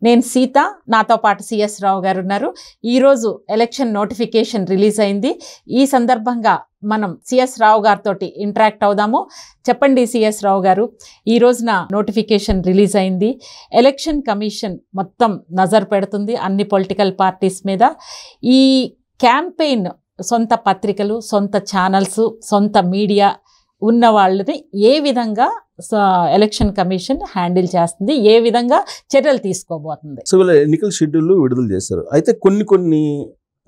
నేను సీత, నాతో పాటు సిఎస్ రావు గారు ఉన్నారు. ఈరోజు ఎలక్షన్ నోటిఫికేషన్ రిలీజ్ అయింది. ఈ సందర్భంగా మనం సిఎస్ రావు గారితో ఇంటరాక్ట్ అవుదాము. చెప్పండి సిఎస్ రావు గారు, ఈ రోజున నోటిఫికేషన్ రిలీజ్ అయింది. ఎలక్షన్ కమిషన్ మొత్తం నజర్ పెడుతుంది అన్ని పొలిటికల్ పార్టీస్ మీద. ఈ క్యాంపెయిన్ సొంత పత్రికలు, సొంత ఛానల్స్, సొంత మీడియా ఉన్న వాళ్ళని ఏ విధంగా ఎలక్షన్ కమిషన్ హ్యాండిల్ చేస్తుంది, ఏ విధంగా చర్యలు తీసుకోబోతుంది? సో వీళ్ళ ఎన్నికల షెడ్యూల్ విడుదల చేశారు. అయితే కొన్ని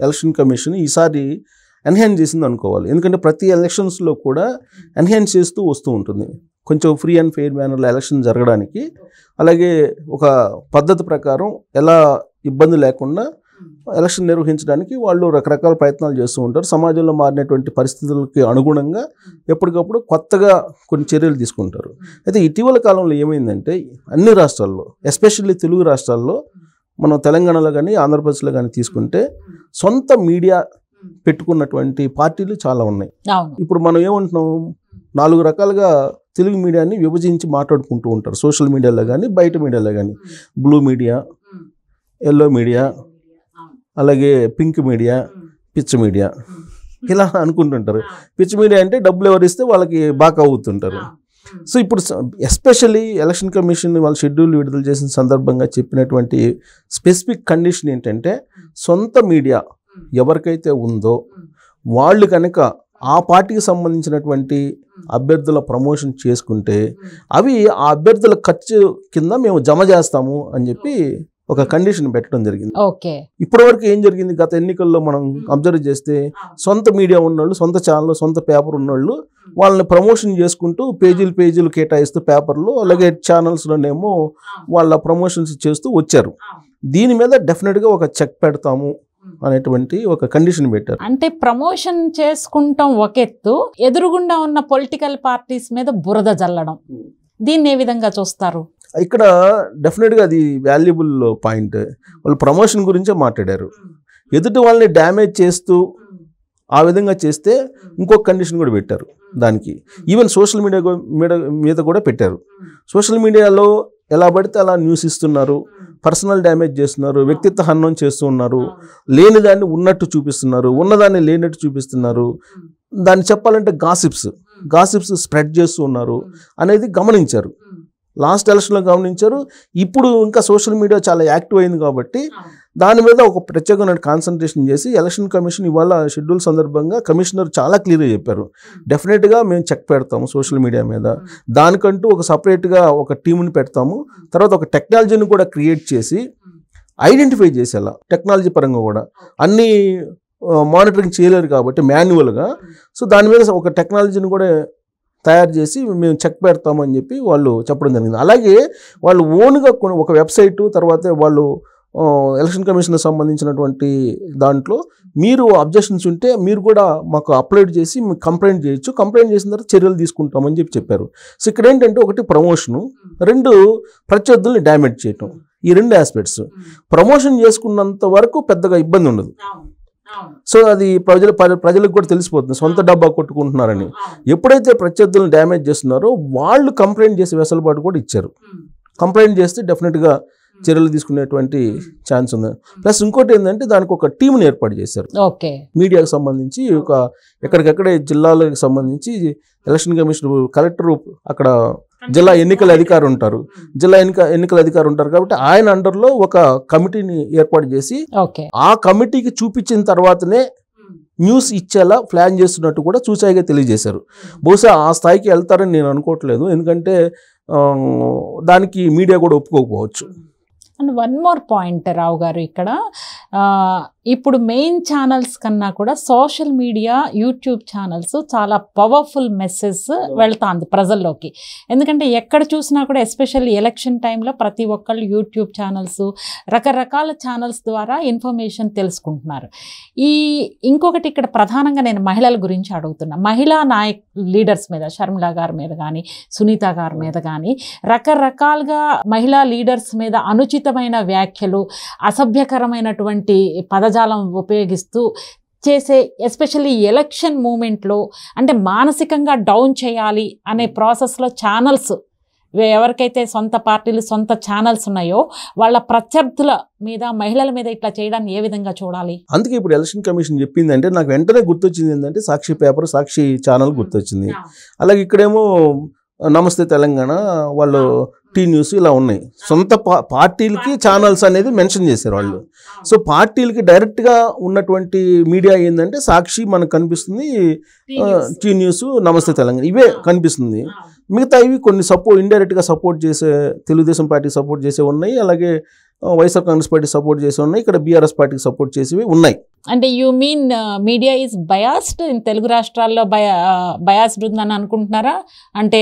ఎలక్షన్ కమిషన్ ఈసారి ఎన్హాన్స్ చేసింది అనుకోవాలి. ఎందుకంటే ప్రతి ఎలక్షన్స్లో కూడా ఎన్హాన్స్ చేస్తూ వస్తూ ఉంటుంది. కొంచెం ఫ్రీ అండ్ ఫెయిర్ మేనర్లో ఎలక్షన్ జరగడానికి, అలాగే ఒక పద్ధతి ప్రకారం ఎలా ఇబ్బంది లేకుండా ఎలక్షన్ నిర్వహించడానికి వాళ్ళు రకరకాల ప్రయత్నాలు చేస్తూ ఉంటారు. సమాజంలో మారినటువంటి పరిస్థితులకి అనుగుణంగా ఎప్పటికప్పుడు కొత్తగా కొన్ని చర్యలు తీసుకుంటారు. అయితే ఇటీవల కాలంలో ఏమైందంటే అన్ని రాష్ట్రాల్లో, ఎస్పెషల్లీ తెలుగు రాష్ట్రాల్లో, మనం తెలంగాణలో కానీ ఆంధ్రప్రదేశ్లో కానీ తీసుకుంటే సొంత మీడియా పెట్టుకున్నటువంటి పార్టీలు చాలా ఉన్నాయి. ఇప్పుడు మనం ఏమంటున్నాం, 4 రకాలుగా తెలుగు మీడియాని విభజించి మాట్లాడుకుంటూ ఉంటారు. సోషల్ మీడియాలో కానీ బయట మీడియాలో కానీ బ్లూ మీడియా, ఎల్లో మీడియా, అలాగే పింక్ మీడియా, పిచ్ మీడియా, ఇలా అనుకుంటుంటారు. పిచ్ మీడియా అంటే డబ్బులు ఎవరిస్తే వాళ్ళకి బాగా అవుతుంటారు. సో ఇప్పుడు ఎస్పెషల్లీ ఎలక్షన్ కమిషన్ వాళ్ళ షెడ్యూల్ విడుదల చేసిన సందర్భంగా చెప్పినటువంటి స్పెసిఫిక్ కండిషన్ ఏంటంటే, సొంత మీడియా ఎవరికైతే ఉందో వాళ్ళు కనుక ఆ పార్టీకి సంబంధించినటువంటి అభ్యర్థుల ప్రమోషన్ చేసుకుంటే అవి ఆ అభ్యర్థుల ఖర్చు కింద మేము జమ చేస్తాము అని చెప్పి ఒక కండిషన్ పెట్టడం జరిగింది. ఇప్పటివరకు ఏం జరిగింది, గత ఎన్నికల్లో మనం అబ్జర్వ్ చేస్తే సొంత మీడియా ఉన్నోళ్ళు, సొంత ఛానల్, సొంత పేపర్ ఉన్నోళ్ళు వాళ్ళని ప్రమోషన్ చేసుకుంటూ పేజీలు కేటాయిస్తూ పేపర్లు, అలాగే ఛానల్స్లోనేమో వాళ్ళ ప్రమోషన్స్ చేస్తూ వచ్చారు. దీని మీద డెఫినెట్గా ఒక చెక్ పెడతాము అనేటువంటి ఒక కండిషన్ పెట్టారు. అంటే ప్రమోషన్ చేసుకుంటాం ఒక ఎత్తు, ఎదురుగుండా ఉన్న పొలిటికల్ పార్టీస్ మీద బురద జల్లడం, దీన్ని ఏ విధంగా చూస్తారు? ఇక్కడ డెఫినెట్గా అది వాల్యుబుల్ పాయింట్. వాళ్ళు ప్రమోషన్ గురించే మాట్లాడారు. ఎదుటి వాళ్ళని డ్యామేజ్ చేస్తూ ఆ విధంగా చేస్తే ఇంకొక కండిషన్ కూడా పెట్టారు దానికి. ఈవెన్ సోషల్ మీడియా మీద కూడా పెట్టారు. సోషల్ మీడియాలో ఎలా పడితే అలా న్యూస్ ఇస్తున్నారు, పర్సనల్ డ్యామేజ్ చేస్తున్నారు, వ్యక్తిత్వ హననం చేస్తూ ఉన్నారు, లేని దాన్ని ఉన్నట్టు చూపిస్తున్నారు, ఉన్నదాన్ని లేనట్టు చూపిస్తున్నారు, దాన్ని చెప్పాలంటే గాసిప్స్ స్ప్రెడ్ చేస్తూ ఉన్నారు అనేది గమనించారు. లాస్ట్ ఎలక్షన్లో గమనించారు. ఇప్పుడు ఇంకా సోషల్ మీడియా చాలా యాక్టివ్ అయింది కాబట్టి దాని మీద ఒక ప్రత్యేకమైన కాన్సన్ట్రేషన్ చేసి ఎలక్షన్ కమిషన్ ఇవాళ షెడ్యూల్ సందర్భంగా కమిషనర్ చాలా క్లియర్గా చెప్పారు, డెఫినెట్గా మేము చెక్ పెడతాము సోషల్ మీడియా మీద, దానికంటూ ఒక సపరేట్గా ఒక టీంని పెడతాము, తర్వాత ఒక టెక్నాలజీని కూడా క్రియేట్ చేసి ఐడెంటిఫై చేసేలా, టెక్నాలజీ పరంగా కూడా అన్నీ మానిటరింగ్ చేయలేరు కాబట్టి మాన్యువల్గా, సో దాని మీద ఒక టెక్నాలజీని కూడా తయారు చేసి మేము చెక్ పెడతామని చెప్పి వాళ్ళు చెప్పడం జరిగింది. అలాగే వాళ్ళు ఓన్గా ఒక వెబ్సైటు, తర్వాత వాళ్ళు ఎలక్షన్ కమిషన్ సంబంధించినటువంటి దాంట్లో మీరు అబ్జెక్షన్స్ ఉంటే మీరు కూడా మాకు అప్లోడ్ చేసి మీకు కంప్లైంట్ చేయొచ్చు, కంప్లైంట్ చేసిన తర్వాత చర్యలు తీసుకుంటామని చెప్పారు. సో ఇక్కడ ఏంటంటే ఒకటి ప్రమోషను, 2 ప్రత్యర్థుల్ని డ్యామేజ్ చేయటం. ఈ 2 ఆస్పెక్ట్స్. ప్రమోషన్ చేసుకున్నంత వరకు పెద్దగా ఇబ్బంది ఉండదు. సో అది ప్రజలకు కూడా తెలిసిపోతుంది సొంత డబ్బా కొట్టుకుంటున్నారని. ఎప్పుడైతే ప్రత్యర్థులను డ్యామేజ్ చేస్తున్నారో వాళ్ళు కంప్లైంట్ చేసే వెసులుబాటు కూడా ఇచ్చారు. కంప్లైంట్ చేస్తే డెఫినెట్గా చర్యలు తీసుకునేటువంటి ఛాన్స్ ఉంది. ప్లస్ ఇంకోటి ఏంటంటే దానికి ఒక టీంని ఏర్పాటు చేశారు. మీడియాకు సంబంధించి ఒక ఎక్కడికక్కడే జిల్లాలకు సంబంధించి ఎలక్షన్ కమిషన్ కలెక్టర్, అక్కడ జిల్లా ఎన్నికల అధికారి ఉంటారు, ఎన్నికల అధికారి ఉంటారు కాబట్టి ఆయన అండర్లో ఒక కమిటీని ఏర్పాటు చేసి ఆ కమిటీకి చూపించిన తర్వాతనే న్యూస్ ఇచ్చేలా ప్లాన్ చేస్తున్నట్టు కూడా చూసాయిగా తెలియజేశారు. బహుశా ఆ స్థాయికి వెళ్తారని నేను అనుకోవట్లేదు, ఎందుకంటే దానికి మీడియా కూడా ఒప్పుకోకపోవచ్చు. అండ్ వన్ మోర్ పాయింట్ రావు గారు, ఇక్కడ ఇప్పుడు మెయిన్ ఛానల్స్ కన్నా కూడా సోషల్ మీడియా, యూట్యూబ్ ఛానల్స్ చాలా పవర్ఫుల్ మెసేజ్ వెళ్తాంది ప్రజల్లోకి. ఎందుకంటే ఎక్కడ చూసినా కూడా ఎస్పెషల్లీ ఎలక్షన్ టైంలో ప్రతి ఒక్కళ్ళు యూట్యూబ్ ఛానల్స్, రకరకాల ఛానల్స్ ద్వారా ఇన్ఫర్మేషన్ తెలుసుకుంటున్నారు. ఇంకొకటి ఇక్కడ ప్రధానంగా నేను మహిళల గురించి అడుగుతున్నా. మహిళా లీడర్స్ మీద, షర్మిల గారి మీద కానీ, సునీత గారి మీద కానీ రకరకాలుగా మహిళా లీడర్స్ మీద అనుచితమైన వ్యాఖ్యలు, అసభ్యకరమైనటువంటి పదజాలం ఉపయోగిస్తూ చేసే, ఎస్పెషల్లీ ఎలక్షన్ మూమెంట్లో అంటే మానసికంగా డౌన్ చేయాలి అనే ప్రాసెస్లో ఛానల్స్ ఎవరికైతే సొంత పార్టీలు సొంత ఛానల్స్ ఉన్నాయో వాళ్ళ ప్రత్యర్థుల మీద మహిళల మీద ఇట్లా చేయడాన్ని ఏ విధంగా చూడాలి? అందుకే ఇప్పుడు ఎలక్షన్ కమిషన్ చెప్పిందంటే నాకు వెంటనే గుర్తొచ్చింది ఏంటంటే సాక్షి పేపర్, సాక్షి ఛానల్ గుర్తొచ్చింది. అలాగే ఇక్కడేమో నమస్తే తెలంగాణ, వాళ్ళు టీ న్యూస్ ఇలా ఉన్నాయి. సొంత పార్టీలకి ఛానల్స్ అనేది మెన్షన్ చేశారు వాళ్ళు. సో పార్టీలకి డైరెక్ట్గా ఉన్నటువంటి మీడియా ఏంటంటే సాక్షి మనకు కనిపిస్తుంది, టీ న్యూస్, నమస్తే తెలంగాణ ఇవే కనిపిస్తుంది. మిగతా ఇవి కొన్ని ఇండైరెక్ట్గా సపోర్ట్ చేసే తెలుగుదేశం పార్టీకి సపోర్ట్ చేసే ఉన్నాయి, అలాగే వైఎస్ఆర్ కాంగ్రెస్ పార్టీ సపోర్ట్ చేసి ఉన్నాయి, ఇక్కడ బీఆర్ఎస్ పార్టీకి సపోర్ట్ చేసేవి ఉన్నాయి. అంటే you mean media is biased in Telugu రాష్ట్రాల్లో బయాస్డ్ ఉందని అనుకుంటున్నారా? అంటే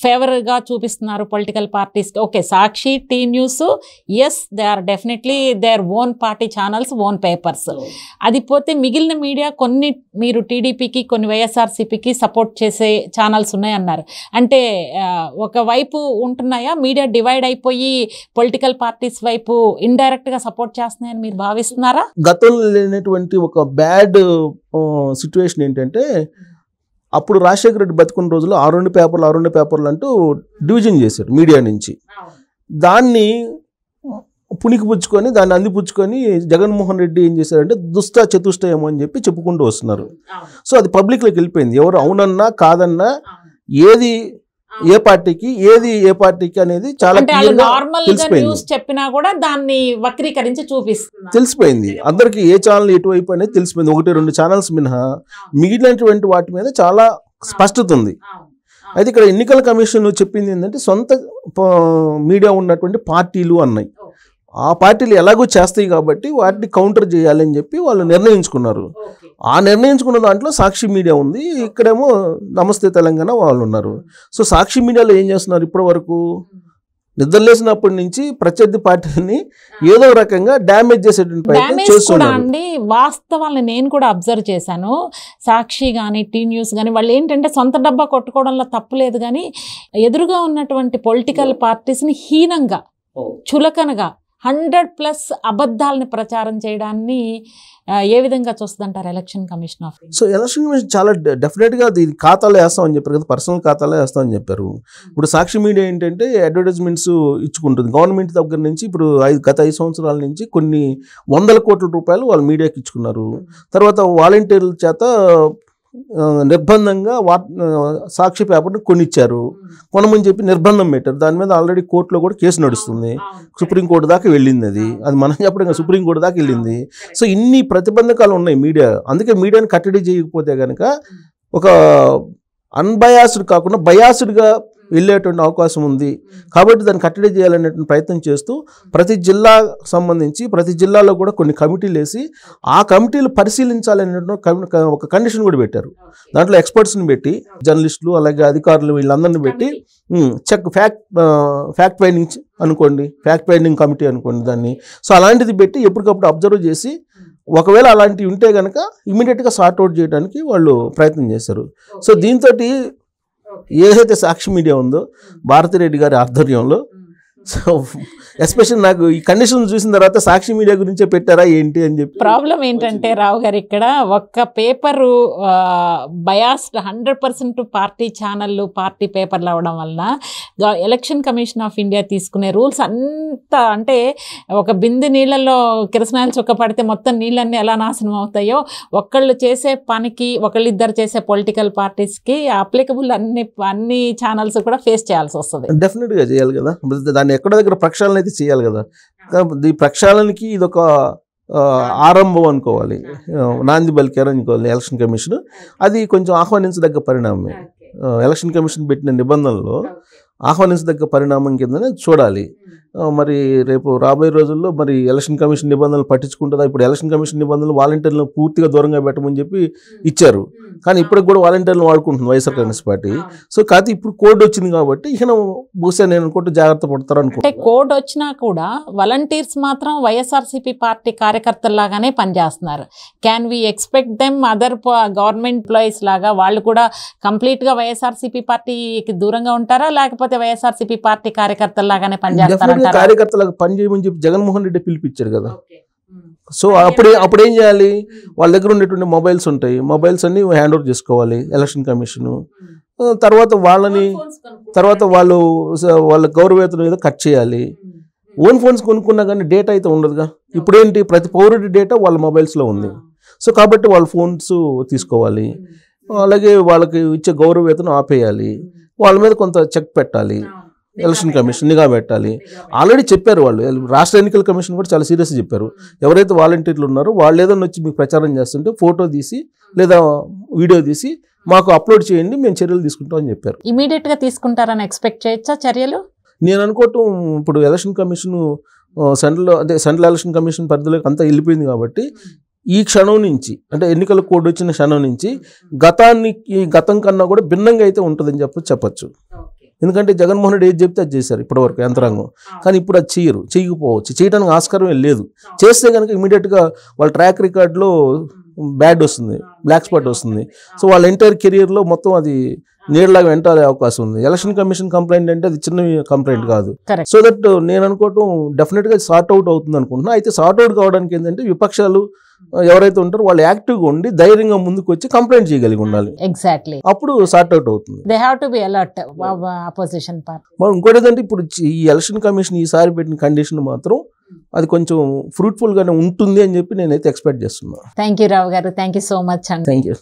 ఫేవర్గా చూపిస్తున్నారు పొలిటికల్ పార్టీస్కి. Okay, Sakshi, T News, yes they are definitely their own party channels, own papers. అది పోతే మిగిలిన మీడియా కొన్ని మీరు టీడీపీకి కొన్ని వైఎస్ఆర్సీపీకి సపోర్ట్ చేసే ఛానల్స్ ఉన్నాయన్నారు. అంటే ఒకవైపు ఉంటున్నాయా మీడియా డివైడ్ అయిపోయి పొలిటికల్ పార్టీస్ వైపు ఇండైరెక్ట్గా సపోర్ట్ చేస్తున్నాయని మీరు భావిస్తున్నారా? గతంలో లేనటువంటి ఒక బ్యాడ్ సిచ్యువేషన్ ఏంటంటే అప్పుడు రాజశేఖర రెడ్డి బతుకున్న రోజుల్లో 6 పేపర్లు అంటూ డివిజన్ చేశారు మీడియా నుంచి. దాన్ని పుణికిపుచ్చుకొని దాన్ని అందిపుచ్చుకొని జగన్మోహన్ రెడ్డి ఏం చేశారంటే దుష్ట చతుష్టయం అని చెప్పి చెప్పుకుంటూ వస్తున్నారు. సో అది పబ్లిక్లోకి వెళ్ళిపోయింది. ఎవరు అవునన్నా కాదన్నా ఏది ఏ పార్టీకి ఏ పార్టీకి అనేది చాలా చెప్పినా కూడా దాన్ని వక్రీకరించి తెలిసిపోయింది. అందరికి ఏ ఛానల్ ఎటువైపు అనేది తెలిసిపోయింది. 1-2 ఛానల్స్ మినహా మిగిలినటువంటి వాటి మీద చాలా స్పష్టత ఉంది. అయితే ఇక్కడ ఎన్నికల కమిషన్ చెప్పింది ఏంటంటే సొంత మీడియా ఉన్నటువంటి పార్టీలు అన్నాయి. ఆ పార్టీలు ఎలాగో చేస్తాయి కాబట్టి వాటిని కౌంటర్ చేయాలని చెప్పి వాళ్ళు నిర్ణయించుకున్నారు. ఆ నిర్ణయించుకున్న దాంట్లో సాక్షి మీడియా ఉంది, ఇక్కడేమో నమస్తే తెలంగాణ వాళ్ళు ఉన్నారు. సో సాక్షి మీడియాలో ఏం చేస్తున్నారు, ఇప్పటి వరకు నిద్రలేసినప్పటి నుంచి ప్రత్యర్థి పార్టీని ఏదో రకంగా డ్యామేజ్ చేసేటువంటి ప్రయత్నం చేస్తున్నారు. వాస్తవాలను నేను కూడా అబ్జర్వ్ చేశాను. సాక్షి కానీ టీ న్యూస్ కానీ వాళ్ళు ఏంటంటే సొంత డబ్బా కొట్టుకోవడంలో తప్పులేదు, కానీ ఎదురుగా ఉన్నటువంటి పొలిటికల్ పార్టీస్ని హీనంగా చులకనగా 100+ అబద్ధాలని ప్రచారం చేయడాన్ని ఏ విధంగా చూస్తుందంటారు election commission of India? So election commission చాలా డెఫినెట్గా ఇది ఖాతాలో వేస్తామని చెప్పారు కదా, పర్సనల్ ఖాతాలో వేస్తామని చెప్పారు. ఇప్పుడు సాక్షి మీడియా ఏంటంటే అడ్వర్టైజ్మెంట్స్ ఇచ్చుకుంటుంది గవర్నమెంట్ దగ్గర నుంచి. ఇప్పుడు గత 5 సంవత్సరాల నుంచి కొన్ని 100 కోట్ల రూపాయలు వాళ్ళు మీడియాకి ఇచ్చుకున్నారు. తర్వాత వాలంటీర్ల చేత నిర్బంధంగా సాక్షి పేపర్ని కొనిచ్చారు, కొనమని చెప్పి నిర్బంధం పెట్టారు. దాని మీద ఆల్రెడీ కోర్టులో కూడా కేసు నడుస్తుంది, సుప్రీంకోర్టు దాకా వెళ్ళింది. అది మనం చెప్పడం సుప్రీంకోర్టు దాకా వెళ్ళింది. సో ఇన్ని ప్రతిబంధకాలు ఉన్నాయి మీడియా. అందుకే మీడియాని కట్టడి చేయకపోతే కనుక ఒక అన్బయాస్డ్ కాకుండా బయాస్డ్గా వెళ్ళేటువంటి అవకాశం ఉంది. కాబట్టి దాన్ని కట్టడి చేయాలనేటువంటి ప్రయత్నం చేస్తూ ప్రతి జిల్లా సంబంధించి ప్రతి జిల్లాలో కూడా కొన్ని కమిటీలు వేసి ఆ కమిటీలు పరిశీలించాలనేటువంటి ఒక కండిషన్ కూడా పెట్టారు. దాంట్లో ఎక్స్పర్ట్స్ని పెట్టి జర్నలిస్టులు అలాగే అధికారులు వీళ్ళందరినీ పెట్టి ఫ్యాక్ట్ ఫైండింగ్ అనుకోండి, ఫ్యాక్ట్ ఫైండింగ్ కమిటీ అనుకోండి దాన్ని. సో అలాంటిది పెట్టి ఎప్పటికప్పుడు అబ్జర్వ్ చేసి ఒకవేళ అలాంటివి ఉంటే కనుక ఇమీడియట్గా సార్ట్అవుట్ చేయడానికి వాళ్ళు ప్రయత్నం చేశారు. సో దీంతో ఏదైతే సాక్షి మీడియా ఉందో భారతిరెడ్డి గారి ఆధ్వర్యంలో, సో ఎస్పెషల్ నాకు ఈ కండిషన్ చూసిన తర్వాత సాక్షి మీడియా గురించే పెట్టారా ఏంటి అని చెప్పి. ప్రాబ్లం ఏంటంటే రావు గారు, ఇక్కడ ఒక్క పేపరు బయాస్డ్ 100% పార్టీ ఛానళ్ళు పార్టీ పేపర్లు అవడం వలన ఎలక్షన్ కమిషన్ ఆఫ్ ఇండియా తీసుకునే రూల్స్ అంతా, అంటే ఒక బిందె నీళ్ళల్లో కిరసనాయిలు చుక్క పడితే మొత్తం నీళ్ళన్నీ ఎలా నాశనం అవుతాయో, ఒకళ్ళు చేసే పనికి ఒకళ్ళిద్దరు చేసే పొలిటికల్ పార్టీస్కి అప్లికబుల్ అన్ని ఛానల్స్ కూడా ఫేస్ చేయాల్సి వస్తుంది. డెఫినెట్గా చేయాలి కదా, దాన్ని ఎక్కడ దగ్గర ప్రక్షాళన అయితే చేయాలి కదా. ఈ ప్రక్షాళనకి ఇదొక ఆరంభం అనుకోవాలి, నాంది బలికారు అనుకోవాలి ఎలక్షన్ కమిషన్. అది కొంచెం ఆహ్వానించదగ్గ పరిణామమే. ఎలక్షన్ కమిషన్ పెట్టిన నిబంధనలో ఆహ్వానించదగ్గ పరిణామం కిందనే చూడాలి. మరి రేపు రాబోయే రోజుల్లో మరి ఎలక్షన్ కమిషన్ నిబంధనలు పట్టించుకుంటుందా? ఇప్పుడు ఎలక్షన్ కమిషన్ నిబంధనలు వాలంటీర్లను పూర్తిగా దూరంగా పెట్టమని చెప్పి ఇచ్చారు, కానీ ఇప్పటికి కూడా వాలంటీర్లను వాడుకుంటుంది వైఎస్ఆర్ కాంగ్రెస్ పార్టీ. సో కాకపోతే ఇప్పుడు కోడ్ వచ్చింది కాబట్టి ఇక బహుశా నేను అనుకుంటూ జాగ్రత్త పడతారు అనుకుంటా. అంటే కోడ్ వచ్చినా కూడా వాలంటీర్స్ మాత్రం వైఎస్ఆర్సీపీ పార్టీ కార్యకర్తల్లాగానే పనిచేస్తున్నారు. Can we expect them other government employees లాగా వాళ్ళు కూడా కంప్లీట్గా వైఎస్ఆర్సీపీ పార్టీకి దూరంగా ఉంటారా, లేకపోతే వైఎస్ఆర్సీపీ పార్టీ కార్యకర్తల్లాగానే పనిచేస్తారా? కార్యకర్తలకు పని చేయమని చెప్పి జగన్మోహన్ రెడ్డి పిలిపించారు కదా. సో అప్పుడు ఏం చేయాలి, వాళ్ళ దగ్గర ఉండేటువంటి మొబైల్స్ ఉంటాయి, మొబైల్స్ అన్ని హ్యాండ్ ఓవర్ చేసుకోవాలి ఎలక్షన్ కమిషను. తర్వాత వాళ్ళ గౌరవేతనం ఏదో కట్ చేయాలి. ఓన్ ఫోన్స్ కొనుక్కున్నా కానీ డేటా అయితే ఉండదుగా. ఇప్పుడేంటి, ప్రతి పౌరుడి డేటా వాళ్ళ మొబైల్స్లో ఉంది. సో కాబట్టి వాళ్ళ ఫోన్స్ తీసుకోవాలి, అలాగే వాళ్ళకి ఇచ్చే గౌరవేతనం ఆపేయాలి, వాళ్ళ మీద కొంత చెక్ పెట్టాలి, ఎలక్షన్ కమిషన్ నిఘా పెట్టాలి. ఆల్రెడీ చెప్పారు వాళ్ళు, రాష్ట్ర ఎన్నికల కమిషన్ కూడా చాలా సీరియస్గా చెప్పారు. ఎవరైతే వాలంటీర్లు ఉన్నారో వాళ్ళు ఏదైనా వచ్చి మీకు ప్రచారం చేస్తుంటే ఫోటో తీసి లేదా వీడియో తీసి మాకు అప్లోడ్ చేయండి, మేము చర్యలు తీసుకుంటాం అని చెప్పారు. ఇమీడియట్గా తీసుకుంటారని ఎక్స్పెక్ట్ చేయొచ్చా చర్యలు? నేను అనుకోవటం ఇప్పుడు election commission central election commission పరిధిలోకి అంతా వెళ్ళిపోయింది కాబట్టి ఈ క్షణం నుంచి, అంటే ఎన్నికల కోడ్ వచ్చిన క్షణం నుంచి గతం కన్నా కూడా భిన్నంగా అయితే ఉంటుందని చెప్పచ్చు. ఎందుకంటే జగన్మోహన్ రెడ్డి ఏది చెప్తే అది చేశారు ఇప్పటివరకు యంత్రాంగం. కానీ ఇప్పుడు అది చేయకపోవచ్చు, చేయడానికి ఆస్కారం లేదు. చేస్తే కనుక ఇమీడియట్గా వాళ్ళ ట్రాక్ రికార్డులో బ్యాడ్ వస్తుంది, బ్లాక్ స్పాట్ వస్తుంది. సో వాళ్ళ ఎంటైర్ కెరియర్లో మొత్తం అది నీళ్ళలాగా వెంటాడే అవకాశం ఉంది. ఎలక్షన్ కమిషన్ కంప్లైంట్ అంటే అది చిన్న కంప్లైంట్ కాదు. సో దట్ నేను అనుకోవటం డెఫినెట్గా సార్ట్ అవుట్ అవుతుంది అనుకుంటున్నా. అయితే సార్ట్ అవుట్ కావడానికి ఏంటంటే విపక్షాలు ఎవరైతే ఉంటారో వాళ్ళు యాక్టివ్గా ఉండి ధైర్యంగా ముందుకు వచ్చి కంప్లైంట్ చేయగలిగి ఉండాలి. ఎగ్జాక్ట్లీ, అప్పుడు సార్ట్ అవుట్ అవుతుంది. They have to be alert opposition party. మరి ఇంకోటి ఏంటంటే ఇప్పుడు ఈ ఎలక్షన్ కమిషన్ ఈసారి పెట్టిన కండిషన్ మాత్రం అది కొంచెం ఫ్రూట్ఫుల్ గానే ఉంటుంది అని చెప్పి నేనైతే ఎక్స్పెక్ట్ చేస్తున్నాను. థ్యాంక్ యూ రావు గారు, థ్యాంక్ యూ సో మచ్ అండి. Thank you.